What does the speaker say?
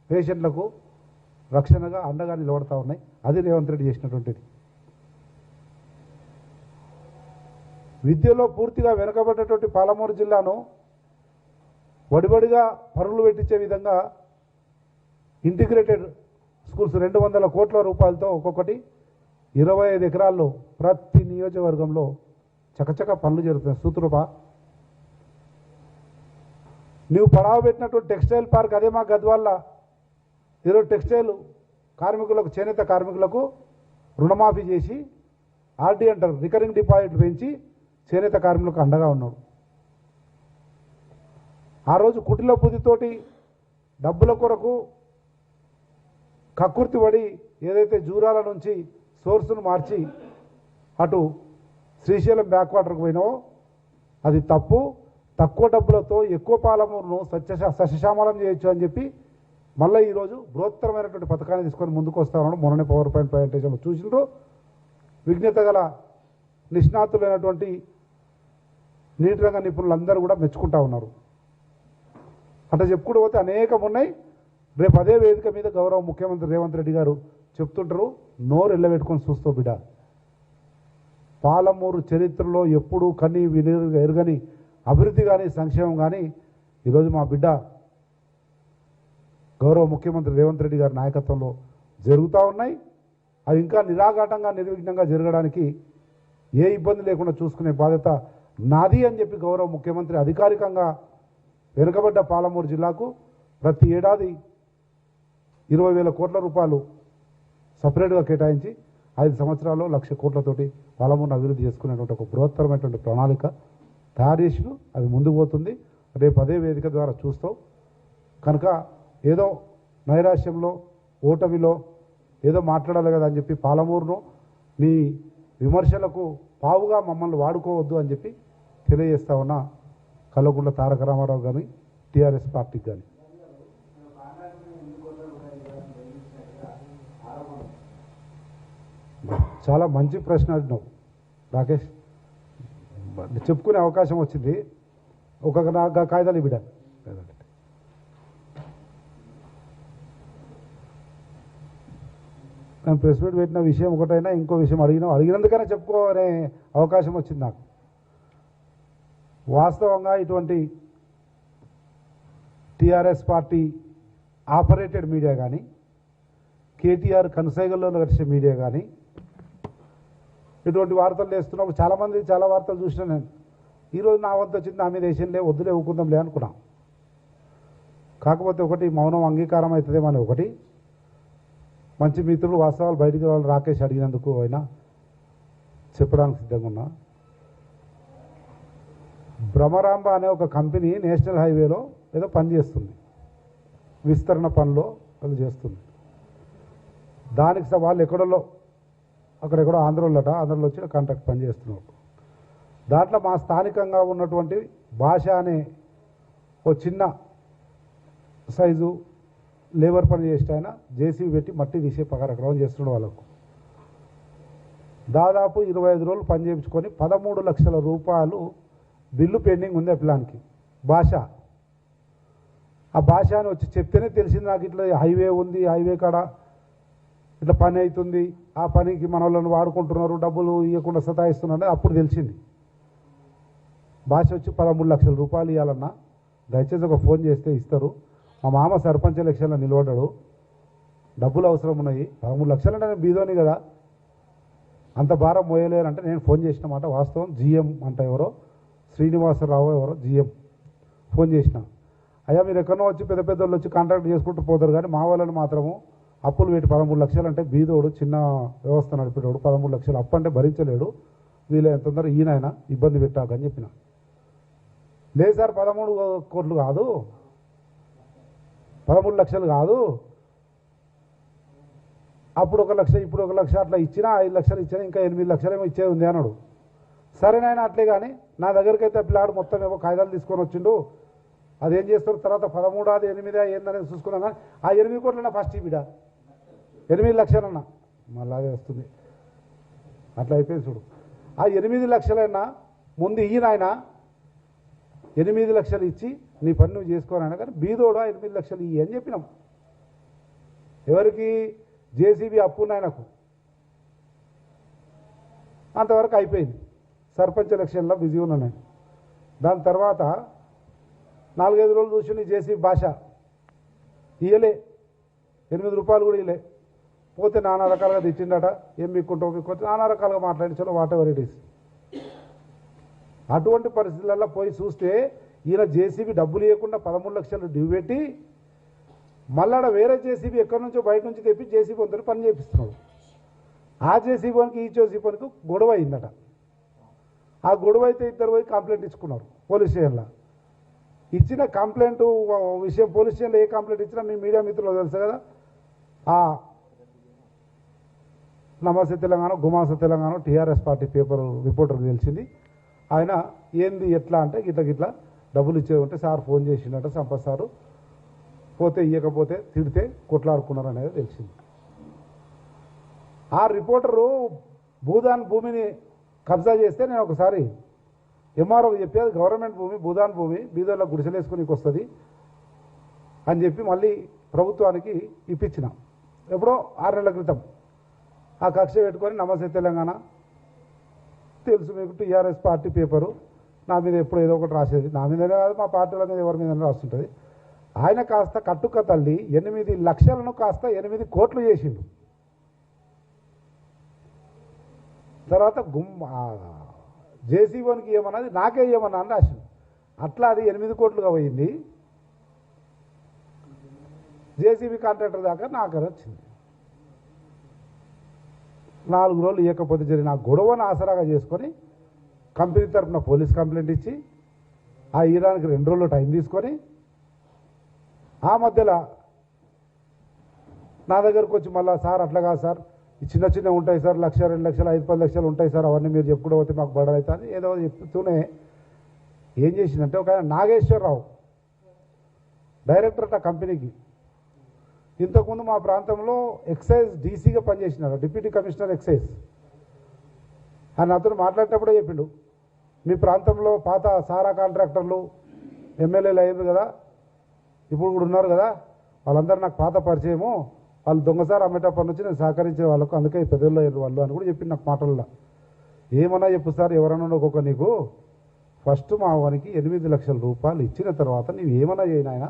పేషెంట్లకు రక్షణగా అండగా నిలబడతా ఉన్నాయి. అది రేవంత్ రెడ్డి చేసినటువంటిది. విద్యలో పూర్తిగా వెనుకబడ్డటువంటి పాలమూరు జిల్లాను వడివడిగా పరుగులు పెట్టించే విధంగా ఇంటిగ్రేటెడ్ స్కూల్స్ 200 కోట్ల రూపాయలతో ఒక్కొక్కటి 25 ఎకరాల్లో ప్రతి నియోజకవర్గంలో చకచక పనులు జరుగుతున్నాయి. సూత్రుపా నువ్వు పడావ పెట్టినటువంటి టెక్స్టైల్ పార్క్ అదే మా గద్వాల ఈరోజు టెక్స్టైల్ కార్మికులకు, చేనేత కార్మికులకు రుణమాఫీ చేసి ఆర్డీ అంటారు, రికరింగ్ డిపాజిట్ పెంచి చేనేత కార్మికులకు అండగా ఉన్నాడు. ఆ రోజు కుటిల బుద్ధితోటి డబ్బుల కొరకు కక్కుర్తి పడి ఏదైతే జూరాల నుంచి సోర్సును మార్చి అటు శ్రీశైలం బ్యాక్ వాటర్కు పోయినావో అది తప్పు. తక్కువ డబ్బులతో ఎక్కువ పాలమూరును సస్యశ్యామలం చేయొచ్చు అని చెప్పి మళ్ళీ ఈరోజు బృహత్తరమైనటువంటి పథకాన్ని తీసుకొని ముందుకు వస్తా ఉన్నాడు. మొన్ననే పవర్ పాయింట్ ప్రజెంటేషన్ చూసిండ్రు. విజ్ఞత గల నిష్ణాతులైనటువంటి నీటి రంగ నిపుణులందరూ కూడా మెచ్చుకుంటా ఉన్నారు. అట్లా చెప్పుకుంటూ పోతే అనేకం ఉన్నాయి. రేపు అదే వేదిక మీద గౌరవ ముఖ్యమంత్రి రేవంత్ రెడ్డి గారు చెప్తుంటారు, నోరు ఎల్లబెట్టుకొని చూస్తూ బిడ్డ, పాలమూరు చరిత్రలో ఎప్పుడూ కని ఎరుగని అభివృద్ధి కానీ సంక్షేమం కానీ ఈరోజు మా బిడ్డ గౌరవ ముఖ్యమంత్రి రేవంత్ రెడ్డి గారి నాయకత్వంలో జరుగుతూ ఉన్నాయి. అది ఇంకా నిరాఘాటంగా నిర్విఘ్నంగా జరగడానికి ఏ ఇబ్బంది లేకుండా చూసుకునే బాధ్యత నాది అని చెప్పి గౌరవ ముఖ్యమంత్రి అధికారికంగా వెనుకబడ్డ పాలమూరు జిల్లాకు ప్రతి ఏడాది 20,000 కోట్ల రూపాయలు సపరేట్గా కేటాయించి 5 సంవత్సరాల్లో 1,00,000 కోట్లతోటి పాలమూరును అభివృద్ధి చేసుకునేటువంటి ఒక బృహత్తరమైనటువంటి ప్రణాళిక తయారు చేసి అది ముందుకు పోతుంది. రేపు అదే వేదిక ద్వారా చూస్తాం. కనుక ఏదో నైరాశ్యంలో ఓటమిలో ఏదో మాట్లాడాలి కదా అని చెప్పి పాలమూరును నీ విమర్శలకు పావుగా మమ్మల్ని వాడుకోవద్దు అని చెప్పి తెలియజేస్తా ఉన్నా కల్వకుంట్ల తారక రామారావు కానీ టీఆర్ఎస్ పార్టీకి కానీ. చాలా మంచి ప్రశ్న అడిగినావు రాకేష్. చెప్పుకునే అవకాశం వచ్చింది. ఒక కాగితాలు బిడ్డ నేను ప్రెస్ మీట్ పెట్టిన విషయం ఒకటైనా ఇంకో విషయం అడిగినందుకైనా చెప్పుకోనే అవకాశం వచ్చింది నాకు. వాస్తవంగా ఇటువంటి టీఆర్ఎస్ పార్టీ ఆపరేటెడ్ మీడియా కానీ, కేటీఆర్ కనుసైగల్లో నడిచే మీడియా కానీ ఇటువంటి వార్తలు వేస్తున్నప్పుడు చాలామంది చాలా వార్తలు చూసినా నేను ఈరోజు నా వంతు వచ్చింది, నా మీద వేసేలే, వద్దులే ఊకుందాంలే అనుకున్నా. కాకపోతే ఒకటి మౌనం అంగీకారం అవుతుందేమని ఒకటి, మంచి మిత్రులు వాస్తవాలు బయటికి వాళ్ళు రాకేష్ అడిగినందుకు అయినా చెప్పడానికి సిద్ధంగా ఉన్నా. భ్రమరాంబ అనే ఒక కంపెనీ నేషనల్ హైవేలో ఏదో పని చేస్తుంది, విస్తరణ పనిలో వాళ్ళు చేస్తుంది. దానికి వాళ్ళు ఎక్కడో అక్కడెక్కడో ఆంధ్రలో వచ్చి కాంట్రాక్ట్ పని చేస్తున్నారు. దాంట్లో మా స్థానికంగా ఉన్నటువంటి భాష అనే ఓ చిన్న సైజు లేబర్ పని చేస్తే ఆయన జేసీబీ పెట్టి మట్టి తీసే పకారక్రమం చేస్తున్నాడు. వాళ్ళకు దాదాపు 25 రోజులు పని చేయించుకొని 13 లక్షల రూపాయలు బిల్లు పెండింగ్ ఉంది. ఆ ప్లాన్కి భాష ఆ భాష అని వచ్చి చెప్తేనే తెలిసింది నాకు, ఇట్లా హైవే ఉంది, హైవే కాడ ఇట్లా పని అవుతుంది, ఆ పనికి మన వాళ్ళని వాడుకుంటున్నారు, డబ్బులు ఇవ్వకుండా సతాయిస్తున్నారు. అప్పుడు తెలిసింది. భాష వచ్చి 13 లక్షల రూపాయలు ఇవ్వాలన్నా దయచేసి ఒక ఫోన్ చేస్తే ఇస్తారు. మా మామ సర్పంచ్ ఎలక్షన్లో నిలబడ్డాడు, డబ్బులు అవసరం ఉన్నాయి. 13 లక్షలు అంటే నేను బీదోని కదా, అంత భారం మోయలేరంటే నేను ఫోన్ చేసిన మాట వాస్తవం. జీఎం అంటే ఎవరో శ్రీనివాసరావు ఎవరో జీఎం ఫోన్ చేసిన, అయ్యా మీరు ఎక్కడో వచ్చి పెద్ద పెద్ద వాళ్ళు వచ్చి కాంట్రాక్ట్ చేసుకుంటూ పోతారు, కానీ మా వాళ్ళని మాత్రము అప్పులు పెట్టి 13 లక్షలు అంటే బీదోడు చిన్న వ్యవస్థ నడిపేటోడు 13 లక్షలు అప్పు అంటే భరించలేడు, వీళ్ళు ఎంత తొందర ఈయన ఇబ్బంది పెట్టాకని చెప్పిన. లేదు సార్ 13 కోట్లు కాదు, 13 లక్షలు కాదు, అప్పుడు 1 లక్ష ఇప్పుడు 1 లక్ష అట్లా ఇచ్చినా 5 లక్షలు ఇచ్చినా ఇంకా 8 లక్షలు ఏమో ఇచ్చే ఉంది అన్నాడు. సరేనైనా అట్లే కానీ నా దగ్గరికి అయితే పిల్లాడు మొత్తం ఏమో కాగితాలు తీసుకొని వచ్చిండు, అదేం చేస్తారు తర్వాత 13 అది 8 ఏందనేది చూసుకున్నాం. కానీ ఆ 8 కోట్లన్నా ఫస్ట్ ఈ బిడ 8 లక్షలన్నా మళ్ళీ అదే వస్తుంది. అట్లా అయిపోయింది చూడు. ఆ 8 లక్షలైనా ముందు ఈయన ఆయన 8 లక్షలు ఇచ్చి నీ పని నువ్వు చేసుకోనైనా, కానీ బీదోడు 8 లక్షలు ఇయ్యి అని చెప్పినాం. ఎవరికి? జేసీబీ అప్పు ఆయనకు. అంతవరకు అయిపోయింది. సర్పంచ్ ఎలక్షన్లో బిజీ ఉన్నా నేను. దాని తర్వాత 4-5 రోజులు చూసి జేసీబీ భాష ఇయ్యలే, 8 రూపాయలు కూడా ఇయ్యలే. పోతే నానా రకాలుగా తెచ్చిండట. ఏం మీకుంటే నానా రకాలుగా మాట్లాడించాలో వాట్ ఎవర్ ఇట్ ఈస్. అటువంటి పరిస్థితులలో పోయి చూస్తే ఈయన జేసీబీ డబ్బులు ఇవ్వకుండా 13 లక్షలు డ్యూ పెట్టి మళ్ళాడ వేరే జేసీబీ ఎక్కడి నుంచో బయట నుంచి తెప్పి జేసీబీ వంతుని పని చేపిస్తున్నాడు. ఆ జేసీబీకి ఈ జేసీబీకి గొడవ అయిందట. ఆ గొడవ అయితే ఇద్దరు పోయి కంప్లైంట్ ఇచ్చుకున్నారు పోలీస్ స్టేషన్లో. ఇచ్చిన కంప్లైంట్ విషయం పోలీస్ స్టేషన్లో ఏ కంప్లైంట్ ఇచ్చినా మీ మీడియా మిత్రులు తెలుసు కదా. నమస్తే తెలంగాణ, గుమాస తెలంగాణ టీఆర్ఎస్ పార్టీ పేపర్ రిపోర్టర్కి తెలిసింది. ఆయన ఏంది ఎట్లా అంటే గిట్ల డబ్బులు ఇచ్చేది ఉంటే సార్ ఫోన్ చేసిండట సంపత్ సారు, పోతే ఇవ్వకపోతే తిడితే కొట్లాడుకున్నారు అనేది తెలిసింది. ఆ రిపోర్టరు భూదాన్ భూమిని కబ్జా చేస్తే నేను ఒకసారి ఎంఆర్ఓకి చెప్పేది గవర్నమెంట్ భూమి, భూదాన్ భూమి, బీదర్లో గుడిసెలేసుకునికి వస్తుంది అని చెప్పి మళ్ళీ ప్రభుత్వానికి ఇప్పించిన ఎప్పుడో 6 నెలల క్రితం. ఆ కక్ష పెట్టుకొని నమస్తే తెలంగాణ తెలుసు మీకు టీఆర్ఎస్ పార్టీ పేపరు నా మీద ఎప్పుడు ఏదో ఒకటి రాసేది, నా మీదనే కాదు మా పార్టీల మీద ఎవరి మీద రాస్తుంటుంది. ఆయన కాస్త కట్టుక తల్లి 8 లక్షలను కాస్త 8 కోట్లు చేసిండు. తర్వాత జేసీబీకి ఏమన్నది నాకే ఏమన్నా అని రాసిండు. అట్లా అది 8 కోట్లుగా పోయింది. జేసీబీ కాంట్రాక్టర్ దాకా నాకని వచ్చింది. 4 రోజులు ఇవ్వకపోతే జరిగిన గొడవను ఆసరాగా చేసుకొని కంపెనీ తరఫున పోలీస్ కంప్లైంట్ ఇచ్చి ఆ ఇరానికి 2 రోజులు టైం తీసుకొని ఆ మధ్యలో నా దగ్గరకు వచ్చి మళ్ళీ సార్ అట్లా కాదు సార్, చిన్న ఉంటాయి సార్, 1,00,000, 2 లక్షలు, 5-10 లక్షలు ఉంటాయి సార్, అవన్నీ మీరు చెప్పుకుంటూ పోతే మాకు బడలు అవుతుంది ఏదో చెప్తూనే ఏం చేసిందంటే ఒక ఆయన నాగేశ్వరరావు డైరెక్టర్ ఆ కంపెనీకి ఇంతకుముందు మా ప్రాంతంలో ఎక్సైజ్ డీసీగా పనిచేసినారు, డిప్యూటీ కమిషనర్ ఎక్సైజ్. ఆయన అతను మాట్లాడేటప్పుడే చెప్పిండు, మీ ప్రాంతంలో పాత సారా కాంట్రాక్టర్లు ఎమ్మెల్యేలు అయ్యారు కదా, ఇప్పుడు కూడా ఉన్నారు కదా, వాళ్ళందరూ నాకు పాత పరిచయము, వాళ్ళు దొంగసారి అమ్మేటప్పటి నుంచి నేను సహకరించే వాళ్ళకు, అందుకే పెద్దల్లో అయ్యారు వాళ్ళు అని కూడా చెప్పింది నాకు మాటల్లో. ఏమన్నా చెప్పు సార్, ఎవరన్నా ఒక్కొక్క నీకు ఫస్ట్ మా వానికి 8 లక్షల రూపాయలు ఇచ్చిన తర్వాత నీవు ఏమన్నా చేయనాయన